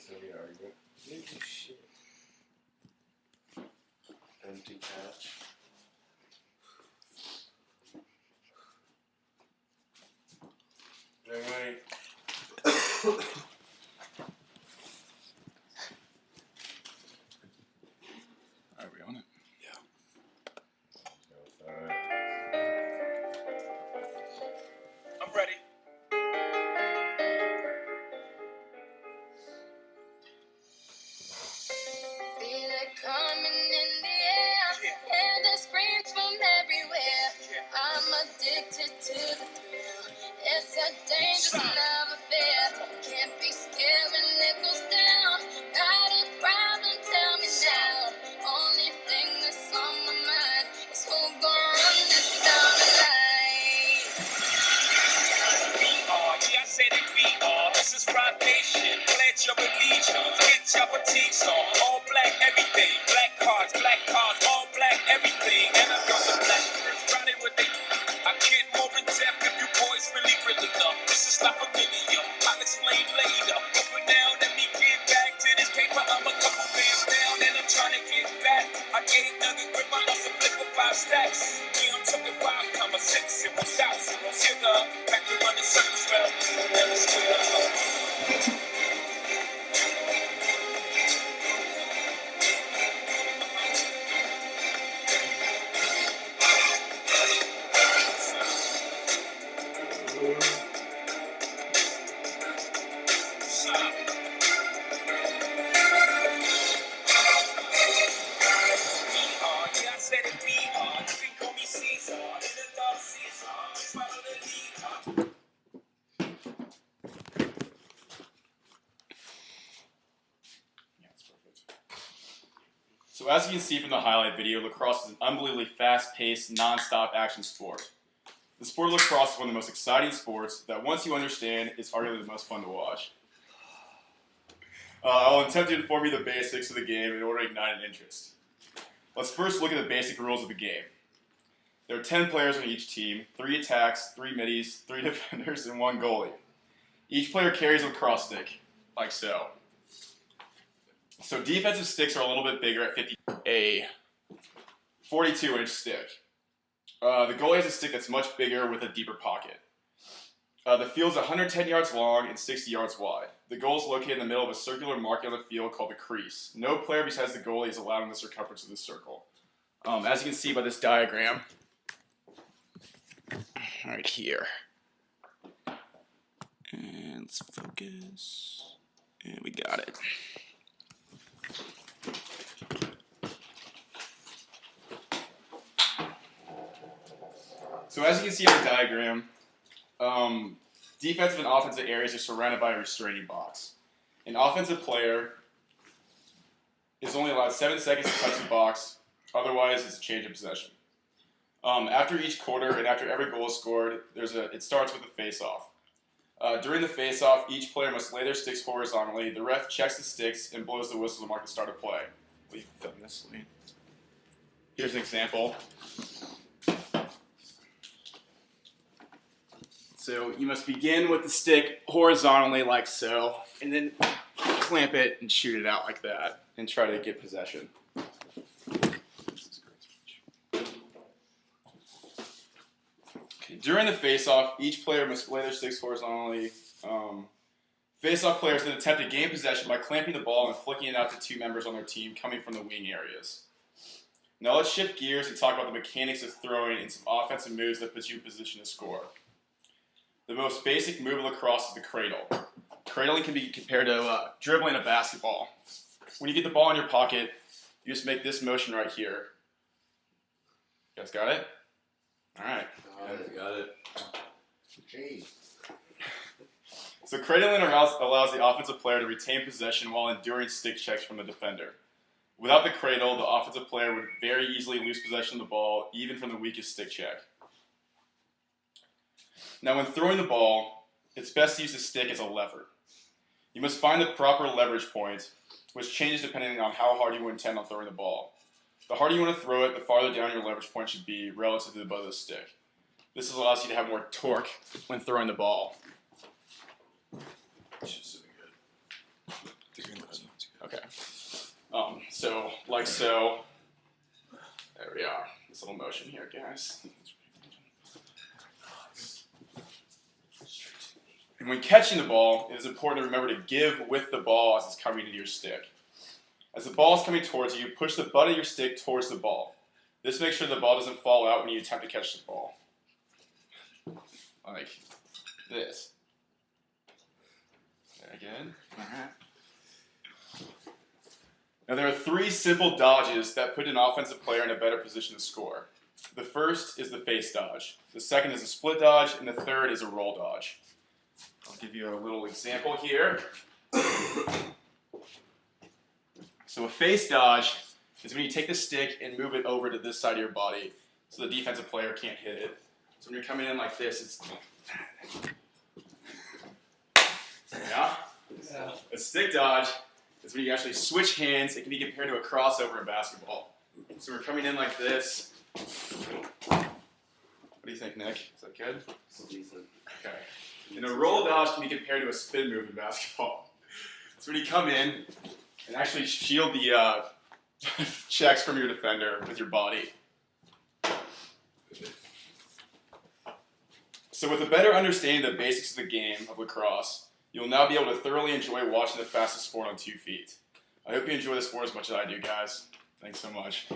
gonna be an argument. Maybe shit. Empty couch. Anyway. Are we on it? Yeah. Alright. I'm ready. Feel it coming in the air, hear the screams from everywhere. I'm addicted to the thrill. It's a dangerous love affair. Can't be scared when it goes down. Got a problem? Tell me now. Only thing that's on my mind is who gon' run this down tonight. Yeah, I said it, we are. This is Rock Nation. Pledge your allegiance. Get your fatigues on. All black everything. Black cars, all black everything. And I got the black birds riding with they. I get more in depth if you boys really know. This is not familiar. I'll explain later. But for now, let me get back to this paper. I'm a couple bands down and I'm trying to get back. I gave Nugget with my loss and flip for 5 stacks. Yeah, I'm talking 5,6 and 1,000. Sugar, back to run the circus well. Never square. So as you can see from the highlight video, lacrosse is an unbelievably fast-paced, non-stop action sport. The sport of lacrosse is one of the most exciting sports that once you understand, is arguably the most fun to watch. I will attempt to inform you the basics of the game in order to ignite an interest. Let's first look at the basic rules of the game. There are 10 players on each team, 3 attacks, 3 middies, 3 defenders, and 1 goalie. Each player carries a lacrosse stick, like so. So defensive sticks are a little bit bigger at 50, a 42-inch stick. The goalie has a stick that's much bigger with a deeper pocket. The field's 110 yards long and 60 yards wide. The goal is located in the middle of a circular marking on the field called the crease. No player besides the goalie is allowed in the circumference of the circle. As you can see by this diagram, right here. And let's focus. And we got it. So as you can see on the diagram, defensive and offensive areas are surrounded by a restraining box. An offensive player is only allowed 7 seconds to touch the box, otherwise it's a change of possession. After each quarter and after every goal is scored, it starts with a face-off. During the face-off, each player must lay their sticks horizontally. The ref checks the sticks and blows the whistle to mark the start of play. We can film this. Here's an example. So you must begin with the stick horizontally like so, and then clamp it and shoot it out like that, and try to get possession. Okay, during the face-off, each player must lay their sticks horizontally. Face-off players then attempt to gain possession by clamping the ball and flicking it out to 2 members on their team coming from the wing areas. Now let's shift gears and talk about the mechanics of throwing and some offensive moves that put you in position to score. The most basic move of lacrosse is the cradle. Cradling can be compared to dribbling a basketball. When you get the ball in your pocket, you just make this motion right here. You guys got it? All right. Got it. Jeez. So cradling allows the offensive player to retain possession while enduring stick checks from the defender. Without the cradle, the offensive player would very easily lose possession of the ball, even from the weakest stick check. Now when throwing the ball, it's best to use the stick as a lever. You must find the proper leverage point, which changes depending on how hard you intend on throwing the ball. The harder you want to throw it, the farther down your leverage point should be relative to the butt of the stick. This allows you to have more torque when throwing the ball. Which is good. So, like so. There we are. This little motion here, guys. And when catching the ball, it is important to remember to give with the ball as it's coming into your stick. As the ball is coming towards you, push the butt of your stick towards the ball. This makes sure the ball doesn't fall out when you attempt to catch the ball. Like this. Again. Now there are 3 simple dodges that put an offensive player in a better position to score. The first is the face dodge. The second is a split dodge, and the third is a roll dodge. I'll give you a little example here. So a face dodge is when you take the stick and move it over to this side of your body so the defensive player can't hit it. So when you're coming in like this, it's... Yeah? A stick dodge is when you actually switch hands. It can be compared to a crossover in basketball. So we're coming in like this. What do you think, Nick? Is that good? Okay. And a roll dodge can be compared to a spin move in basketball. So when you come in and actually shield the checks from your defender with your body. So with a better understanding of the basics of the game of lacrosse, you will now be able to thoroughly enjoy watching the fastest sport on 2 feet. I hope you enjoy the sport as much as I do, guys. Thanks so much.